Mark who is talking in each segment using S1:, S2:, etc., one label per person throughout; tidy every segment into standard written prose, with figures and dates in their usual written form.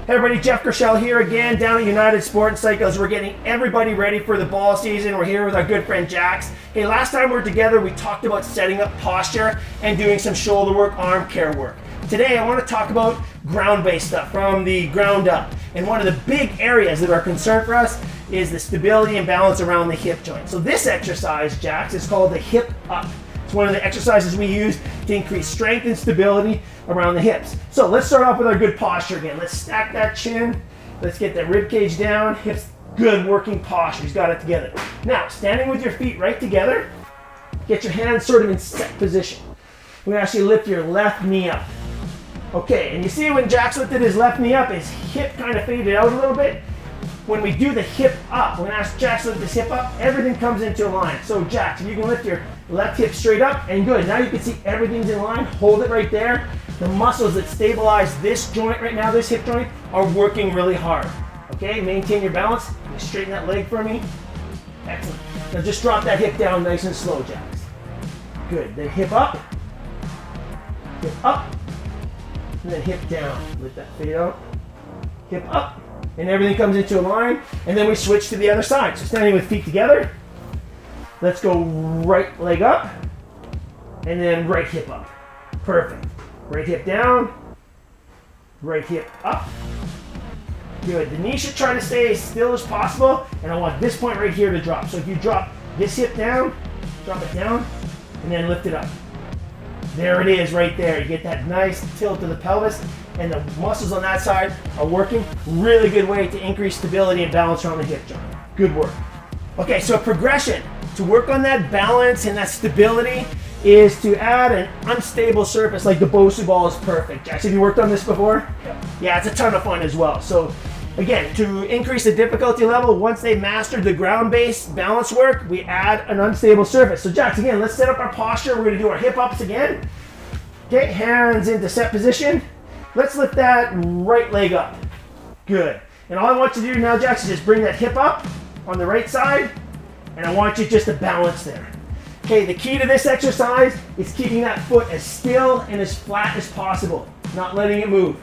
S1: Hey everybody, Jeff Krushell here again down at United Sport.ca as we're getting everybody ready for the ball season. We're here with our good friend Jax. Hey, last time we were together, we talked about setting up posture and doing some shoulder work, arm care work. Today, I want to talk about ground-based stuff from the ground up. And one of the big areas that are concerned for us is the stability and balance around the hip joint. So this exercise, Jax, is called the hip up. It's one of the exercises we use to increase strength and stability around the hips. So let's start off with our good posture again. Let's stack that chin. Let's get that rib cage down. Hips, good working posture. He's got it together. Now, standing with your feet right together, get your hands sort of in set position. We're gonna actually lift your left knee up. Okay, and you see when Jax lifted his left knee up, his hip kind of faded out a little bit. When we do the hip up, we're gonna ask Jax to lift his hip up, everything comes into a line. So Jax, if you can lift your left hip straight up, and good. Now you can see everything's in line. Hold it right there. The muscles that stabilize this joint right now, this hip joint, are working really hard. Okay, maintain your balance. Can you straighten that leg for me? Excellent. Now just drop that hip down nice and slow, Jax. Good. Then hip up, and then hip down. Let that fade out. Hip up, and everything comes into a line. And then we switch to the other side. So standing with feet together. Let's go right leg up, and then right hip up. Perfect. Right hip down, right hip up. Good. The knee should try to stay as still as possible, and I want this point right here to drop. So if you drop this hip down, drop it down, and then lift it up. There it is right there. You get that nice tilt to the pelvis, and the muscles on that side are working. Really good way to increase stability and balance around the hip joint. Good work. Okay, so a progression to work on that balance and that stability is to add an unstable surface like the Bosu Ball is perfect. Jax, have you worked on this before? Yeah, it's a ton of fun as well. So again, to increase the difficulty level, once they've mastered the ground-based balance work, we add an unstable surface. So Jax, again, let's set up our posture. We're gonna do our hip ups again. Okay, hands into set position. Let's lift that right leg up. Good. And all I want you to do now, Jax, is just bring that hip up on the right side, and I want you just to balance there. Okay, the key to this exercise is keeping that foot as still and as flat as possible. Not letting it move.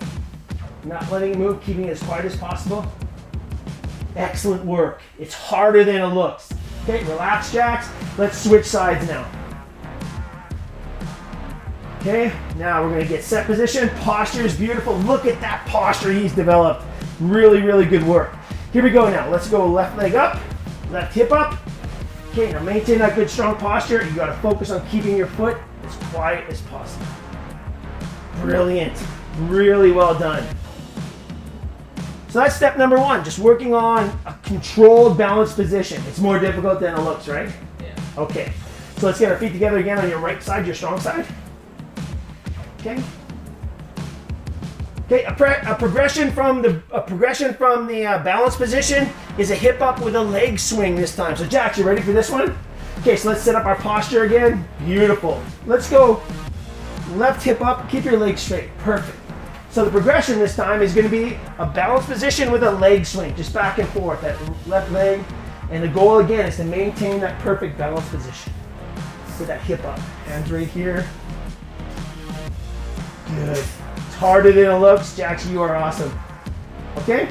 S1: Not letting it move, keeping it as quiet as possible. Excellent work. It's harder than it looks. Okay, relax, Jax. Let's switch sides now. Okay, now we're gonna get set position. Posture is beautiful. Look at that posture he's developed. Really, really good work. Here we go now. Let's go left leg up, left hip up. Okay, now maintain that good strong posture. You gotta focus on keeping your foot as quiet as possible. Brilliant, really well done. So that's step number one, just working on a controlled balanced position. It's more difficult than it looks, right?
S2: Yeah.
S1: Okay, so let's get our feet together again on your right side, your strong side. Okay. Okay, a progression from the balance position is a hip up with a leg swing this time. So Jax, you ready for this one? Okay, so let's set up our posture again. Beautiful. Let's go left hip up, keep your legs straight. Perfect. So the progression this time is going to be a balance position with a leg swing, just back and forth, that left leg. And the goal again is to maintain that perfect balance position. With that hip up. Hands right here. Good. It's harder than it looks. Jax, you are awesome. Okay?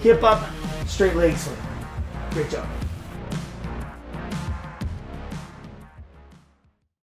S1: Hip up, straight leg swing. Great job.